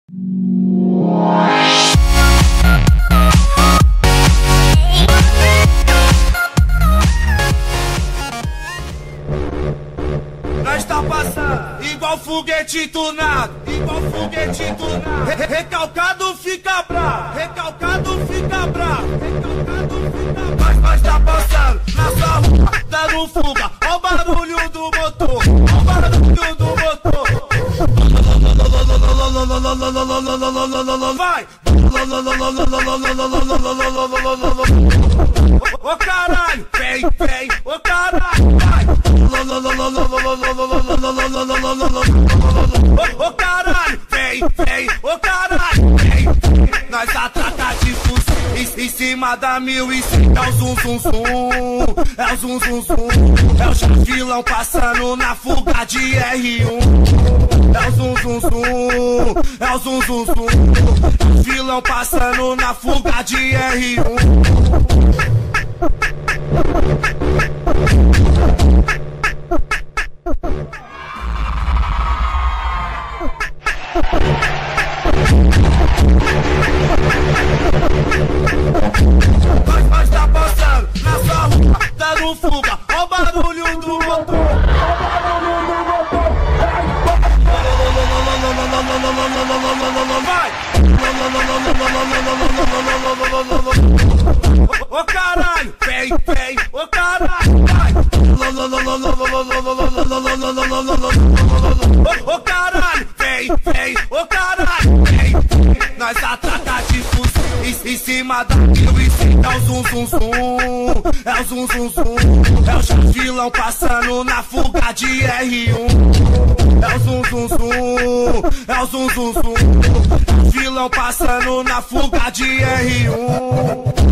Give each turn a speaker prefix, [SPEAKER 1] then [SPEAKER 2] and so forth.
[SPEAKER 1] Nós tá passando igual foguete tunado, igual foguete tunado. Recalcado fica bravo, recalcado fica bravo, recalcado fica bravo. Nós tá passando na sua rua, dando fuga. Ó o barulho do motor, ó o barulho do motor. Vai! Ô caralho, vem, vem, ô caralho, vai! Ô caralho, vem, vem, ô caralho, vem! Nós atraca de fuzil em cima da 1100. É o zum zum zum, é o zum zum zum. É o chavilão passando na fuga de R1. É o zum zum zum, é o zum zum zum. Vilão passando na fuga de R1. Nós tá passando na sua rua, dando fuga. Ó o barulho do motor. Vai! Ô caralho, vem, vem, ô caralho, vai! Ô caralho, vem, vem, ô caralho, vem! Nós atraca de fuzil em cima da 1100. É o zum zum zum, é o zum zum zum. É o chavilão passando na fuga de R1. É o zum zum zum, é o zum zum zum. Vilão passando na fuga de R1.